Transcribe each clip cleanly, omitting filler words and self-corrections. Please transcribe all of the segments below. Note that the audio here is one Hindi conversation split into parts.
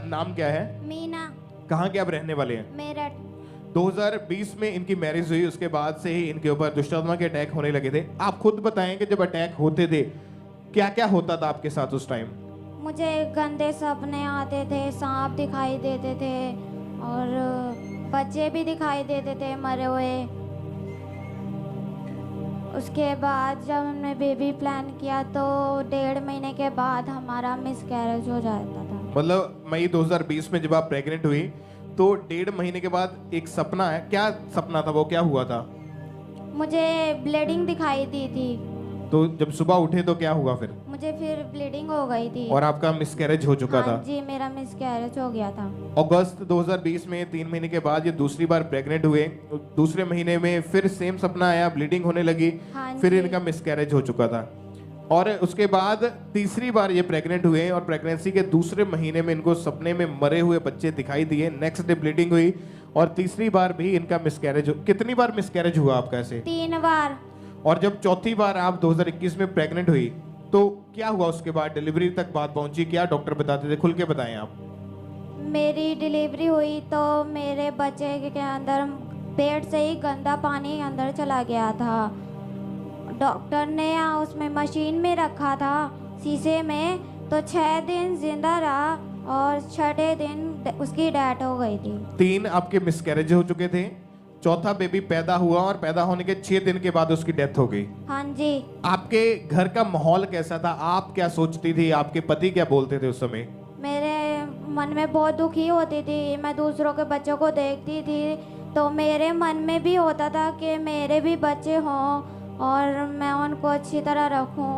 नाम क्या है? मीना। कहाँ के आप रहने वाले हैं? मेरठ। 2020 में इनकी मैरिज हुई, उसके बाद से ही इनके ऊपर दुष्टात्मा के अटैक होने लगे थे। आप खुद बताएं कि जब अटैक होते थे क्या क्या होता था आपके साथ उस टाइम? मुझे गंदे सपने आते थे, सांप दिखाई देते थे और बच्चे भी दिखाई देते थे मरे हुए। उसके बाद जब हमने बेबी प्लान किया तो 1.5 महीने के बाद हमारा मिसकैरेज हो जाता था। मतलब मई 2020 में जब आप प्रेग्नेंट हुई तो 1.5 महीने के बाद एक सपना है, क्या सपना था वो, क्या हुआ था? मुझे ब्लीडिंग दिखाई दी थी। तो जब सुबह उठे तो क्या हुआ फिर? मुझे फिर ब्लीडिंग हो गई थी और आपका मिसकैरेज हो चुका था? हाँ जी, मेरा मिसकैरेज हो गया था। अगस्त 2020 में 3 महीने के बाद ये दूसरी बार प्रेग्नेंट हुए। तो दूसरे महीने में फिर सेम सपना आया, ब्लीडिंग होने लगी, हाँ फिर जी। इनका मिसकैरेज हो चुका था। और उसके बाद तीसरी बार ये प्रेग्नेंट हुए और प्रेगनेंसी के दूसरे महीने में इनको सपने में मरे हुए बच्चे दिखाई दिए। नेक्स्ट डे ब्लीडिंग हुई और तीसरी बार भी इनका मिसकैरेज। कितनी बार मिसकैरेज हुआ आपका ऐसे? 3 बार। और जब चौथी बार आप 2021 में प्रेग्नेंट हुई तो क्या हुआ उसके बाद? डिलीवरी तक बात पहुंची, क्या डॉक्टर बताते थे? खुल के बताएं आप। मेरी डिलीवरी हुई तो मेरे बच्चे के अंदर पेट से ही गंदा पानी अंदर चला गया था। डॉक्टर ने उसमें मशीन में रखा था शीशे में, तो 6 दिन जिंदा रहा और 6ठे दिन उसकी डेथ हो गई थी। 3 आपके मिसकैरेज हो चुके थे, चौथा बेबी पैदा हुआ और पैदा होने के 6 दिन के बाद उसकी डेथ हो गई। हाँ जी। आपके घर का माहौल कैसा था? आप क्या सोचती थी? आपके पति क्या बोलते थे उस समय? मेरे मन में बहुत दुखी होती थी। मैं दूसरों के बच्चों को देखती थी तो मेरे मन में भी होता था कि मेरे भी बच्चे हों और मैं उनको अच्छी तरह रखूं।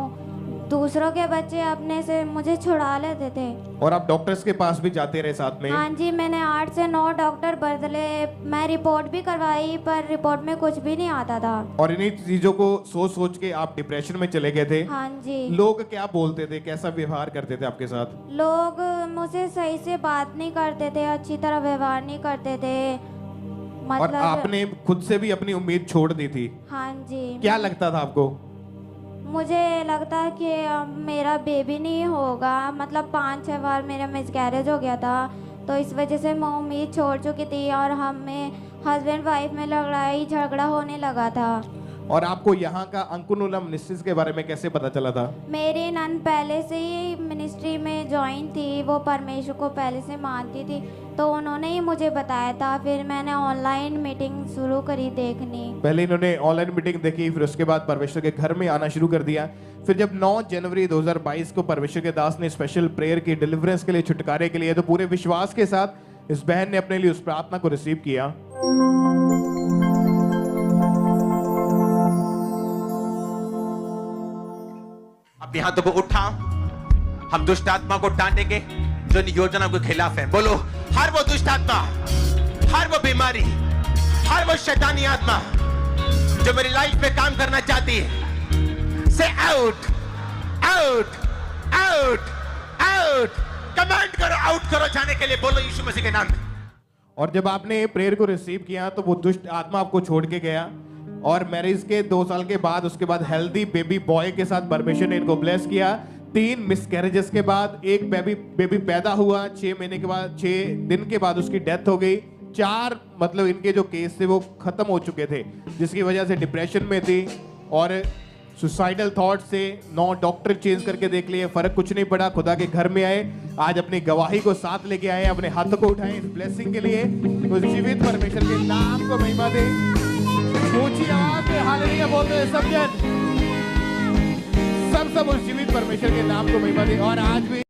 दूसरों के बच्चे अपने से मुझे छुड़ा लेते थे। और आप डॉक्टर्स के पास भी जाते रहे साथ में? हाँ जी, मैंने 8 से 9 डॉक्टर बदले। मैं रिपोर्ट भी करवाई पर रिपोर्ट में कुछ भी नहीं आता था। और इन्हीं चीजों को सोच सोच के आप डिप्रेशन में चले गए थे। हाँ जी। लोग क्या बोलते थे, कैसा व्यवहार करते थे आपके साथ? लोग मुझसे सही से बात नहीं करते थे, अच्छी तरह व्यवहार नहीं करते थे। और आपने खुद से भी अपनी उम्मीद छोड़ दी थी। हाँ जी। क्या लगता था आपको? मुझे लगता कि मेरा बेबी नहीं होगा। मतलब 5-6 बार मेरा मिसकैरेज हो गया था तो इस वजह से मैं उम्मीद छोड़ चुकी थी और हमें हस्बैंड वाइफ में लड़ाई झगड़ा होने लगा था। और आपको यहाँ का अंकुनुलम निश्चित के बारे में कैसे पता चला था? मेरी नन पहले से ही मिनिस्ट्री में ज्वाइन थी, वो परमेश्वर को पहले से मानती थी तो उन्होंने ही मुझे बताया था। फिर मैंने ऑनलाइन मीटिंग शुरू करी देखनी। पहले इन्होंने ऑनलाइन मीटिंग देखी, फिर उसके बाद परमेश्वर के घर में आना शुरू कर दिया। फिर जब 9 जनवरी 2022 को परमेश्वर के दास ने स्पेशल प्रेयर की डिलीवरेंस के लिए, छुटकारे के लिए, तो पूरे विश्वास के साथ इस बहन ने अपने लिए उस प्रार्थना को रिसीव किया। अब यहाँ तो वो उठा, हम दुष्ट आत्मा को डांटेंगे जो इन योजना के खिलाफ है। बोलो, हर वो दुष्ट आत्मा, हर वो बीमारी, हर वो शैतानी आत्मा जो मेरी लाइफ में काम करना चाहती है, से out out out out. Command करो, आउट करो जाने के लिए। बोलो यीशु मसीह के नाम में। और जब आपने प्रेयर को रिसीव किया तो वो दुष्ट आत्मा आपको छोड़ के गया और मैरिज के 2 साल के बाद उसके बाद हेल्दी बेबी बॉय के साथ परमेश्वर ने इनको ब्लेस किया। 3 मिसकैरेजेस के बाद एक बेबी पैदा हुआ। 6 महीने के बाद, 6 दिन के बाद उसकी डेथ हो गई। 4 मतलब इनके जो केस थे वो खत्म हो चुके थे, जिसकी वजह से डिप्रेशन में थी और सुसाइडल थॉट से 9 डॉक्टर चेंज करके देख लिए, फर्क कुछ नहीं पड़ा। खुदा के घर में आए, आज अपनी गवाही को साथ लेके आए, अपने हाथों को उठाए इस ब्लेसिंग के लिए। तो जीवित परमेश्वर के नाम को महिमा दे। ऊंची आवाज से हालेलुया बोलते हैं सब जन, सब उस जीवित परमेश्वर के नाम को महिमा दे। और आज भी